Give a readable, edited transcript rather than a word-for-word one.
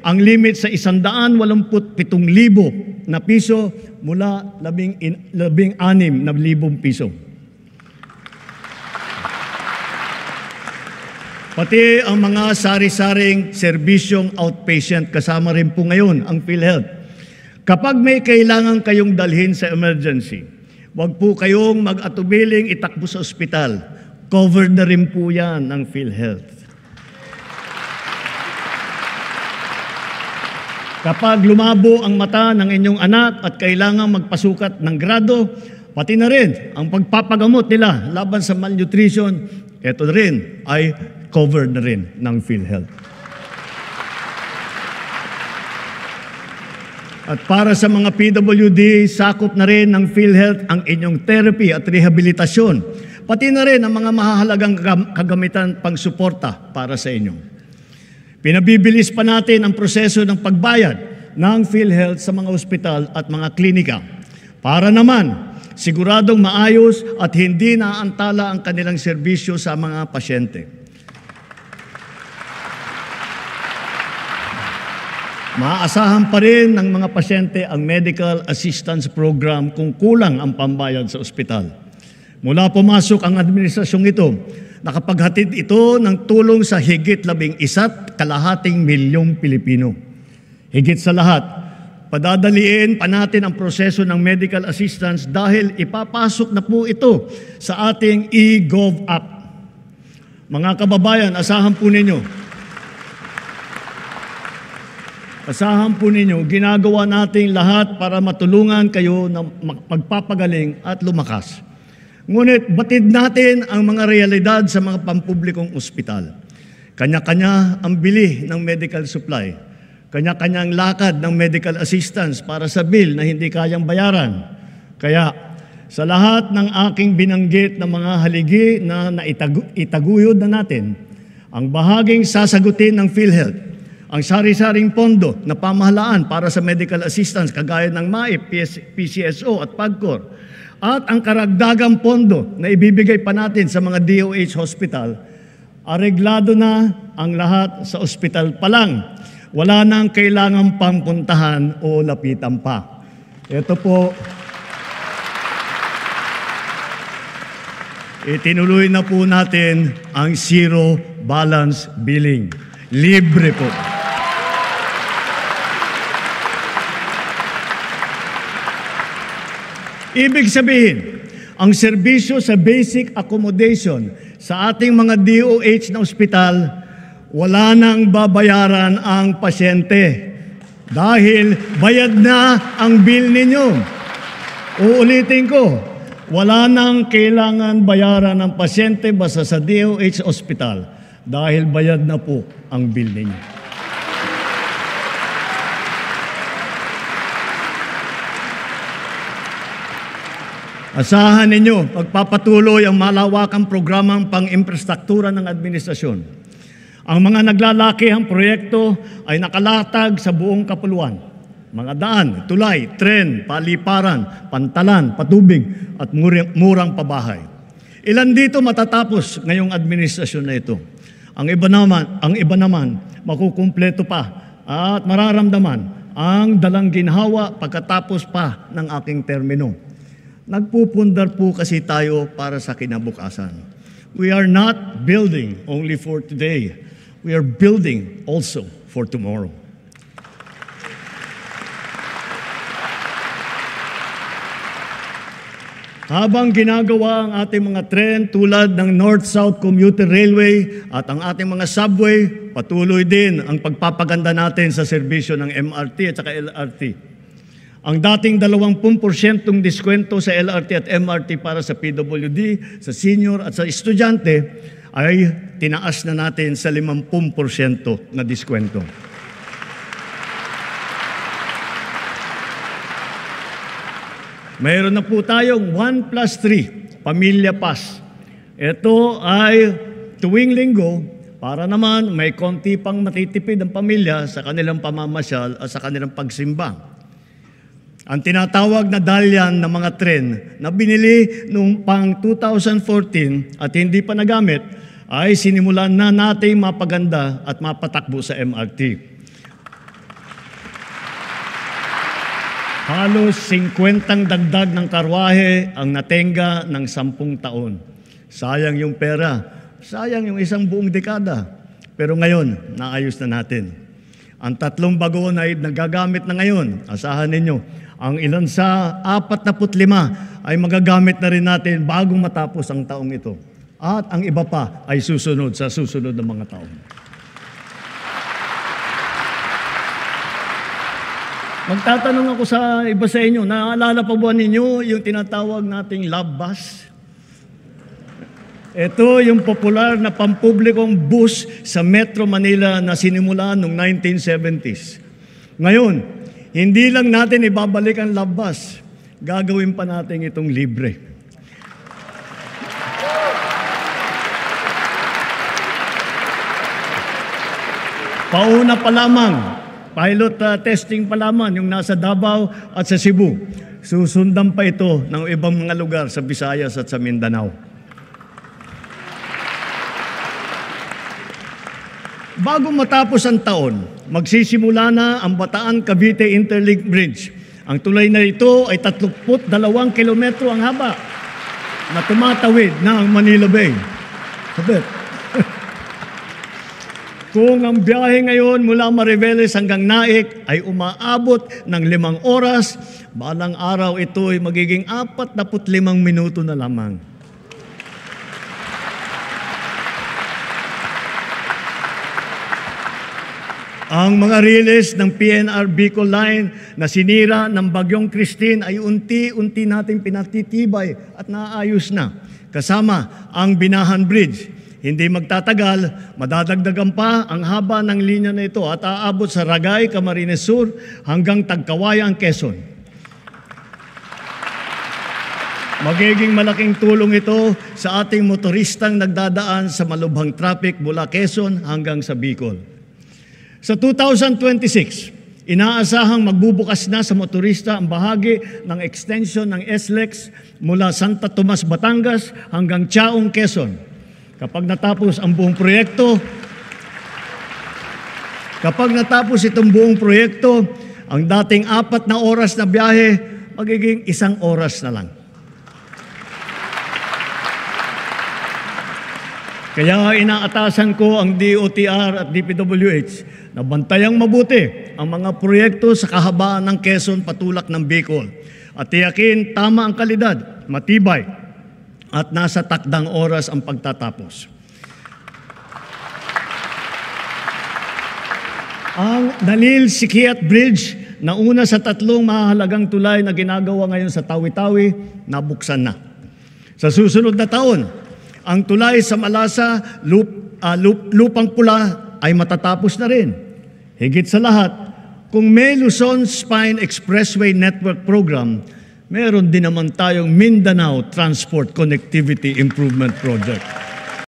ang limit sa 187,000 na piso mula 16,000 piso. Pati ang mga sari-saring serbisyong outpatient, kasama rin po ngayon ang PhilHealth. Kapag may kailangan kayong dalhin sa emergency, huwag po kayong mag-atubiling itakbo sa ospital. Covered na rin po yan ng PhilHealth. Kapag lumabo ang mata ng inyong anak at kailangan magpasukat ng grado, pati na rin ang pagpapagamot nila laban sa malnutrition, ito rin ay covered na rin ng PhilHealth. At para sa mga PWD, sakop na rin ng PhilHealth ang inyong therapy at rehabilitasyon, pati na rin ang mga mahahalagang kagamitan pang-suporta para sa inyo. Pinabibilis pa natin ang proseso ng pagbayad ng PhilHealth sa mga ospital at mga klinika para naman siguradong maayos at hindi naantala ang kanilang serbisyo sa mga pasyente. Maaasahan pa rin ng mga pasyente ang medical assistance program kung kulang ang pambayad sa ospital. Mula pumasok ang administrasyong ito, nakapaghatid ito ng tulong sa higit 11.2 milyong Pilipino. Higit sa lahat, padadaliin pa natin ang proseso ng medical assistance dahil ipapasok na po ito sa ating e-Gov app. Mga kababayan, asahan po ninyo, ginagawa nating lahat para matulungan kayo na magpapagaling at lumakas. Ngunit batid natin ang mga realidad sa mga pampublikong ospital. Kanya-kanya ang bili ng medical supply. Kanya-kanyang lakad ng medical assistance para sa bill na hindi kayang bayaran. Kaya sa lahat ng aking binanggit na mga haligi na itaguyod na natin, ang bahaging sasagutin ng PhilHealth, ang sari-saring pondo na pamahalaan para sa medical assistance kagaya ng MAIP, PCSO at PAGCOR, at ang karagdagang pondo na ibibigay pa natin sa mga DOH hospital, areglado na ang lahat sa ospital pa lang. Wala nang kailangang pangpuntahan o lapitan pa. Ito po, itinuloy na po natin ang zero balance billing. Libre po. Ibig sabihin, ang serbisyo sa basic accommodation sa ating mga DOH na ospital, wala nang babayaran ang pasyente dahil bayad na ang bill ninyo. Uulitin ko, wala nang kailangan bayaran ng pasyente basta sa DOH ospital dahil bayad na po ang bill ninyo. Asahan ninyo, pagpapatuloy ang malawakang programang pang-infrastruktura ng administrasyon. Ang mga naglalakihang proyekto ay nakalatag sa buong kapuluan. Mga daan, tulay, tren, paliparan, pantalan, patubig at murang pabahay. Ilan dito matatapos ngayong administrasyon na ito. Ang iba naman makukumpleto pa at mararamdaman ang dalang ginhawa pagkatapos pa ng aking termino. Nagpupundar po kasi tayo para sa kinabukasan. We are not building only for today. We are building also for tomorrow. Habang ginagawa ang ating mga tren tulad ng North-South Commuter Railway at ang ating mga subway, patuloy din ang pagpapaganda natin sa serbisyo ng MRT at saka LRT. Ang dating 20% diskwento sa LRT at MRT para sa PWD, sa senior at sa estudyante ay tinaas na natin sa 50% na diskwento. Mayroon na po tayong 1+3, Pamilya Pass. Ito ay tuwing linggo para naman may konti pang matitipid ang pamilya sa kanilang pamamasyal at sa kanilang pagsimba. Ang tinatawag na dalyan ng mga tren na binili noong pang 2014 at hindi pa nagamit ay sinimulan na nating mapaganda at mapatakbo sa MRT. Halos 50 dagdag ng karwahe ang natenga ng 10 taon. Sayang yung pera, sayang yung isang buong dekada. Pero ngayon, naayos na natin. Ang 3 bagon ay nagagamit na ngayon. Asahan ninyo, ang ilan sa 45 ay magagamit na rin natin bago matapos ang taong ito. At ang iba pa ay susunod sa susunod na mga taon. Magtatanong ako sa iba sa inyo, naalala pa ba ninyo yung tinatawag nating love bus? Ito yung popular na pampublikong bus sa Metro Manila na sinimula noong 1970s. Ngayon, hindi lang natin ibabalik ang love bus, gagawin pa natin itong libre. Pauna pa lamang, pilot testing pa lamang yung nasa Davao at sa Cebu. Susundan pa ito ng ibang mga lugar sa Visayas at sa Mindanao. Bago matapos ang taon, magsisimula na ang Bataan-Cavite Interlink Bridge. Ang tulay na ito ay 32 kilometro ang haba na tumatawid na ang Manila Bay. Sabit. Kung ang biyahe ngayon mula Mariveles hanggang Naik ay umaabot ng 5 oras, balang araw ito ay magiging 45 minuto na lamang. Ang mga relays ng PNR Bicol Line na sinira ng Bagyong Christine ay unti-unti nating pinatitibay at naayos na. Kasama ang Binahan Bridge. Hindi magtatagal, madadagdagan pa ang haba ng linya na ito at aabot sa Ragay, Camarines Sur hanggang Tagkawayan, Quezon. Magiging malaking tulong ito sa ating motoristang nagdadaan sa malubhang traffic mula Quezon hanggang sa Bicol. Sa 2026, inaasahang magbubukas na sa motorista ang bahagi ng extension ng SLEX mula Santa Tomas, Batangas hanggang Chaong, Quezon. Kapag natapos itong buong proyekto, ang dating 4 na oras na biyahe, magiging 1 oras na lang. Kaya inaatasan ko ang DOTR at DPWH na bantayang mabuti ang mga proyekto sa kahabaan ng Quezon patulak ng Bicol at tiyakin tama ang kalidad, matibay at nasa takdang oras ang pagtatapos. Ang Nalil-Sikiat Bridge na una sa 3 mahalagang tulay na ginagawa ngayon sa Tawi-Tawi, nabuksan na. Sa susunod na taon, ang tulay sa Malasa, Lupang Pula ay matatapos na rin. Higit sa lahat, kung may Luzon Spine Expressway Network Program, meron din naman tayong Mindanao Transport Connectivity Improvement Project.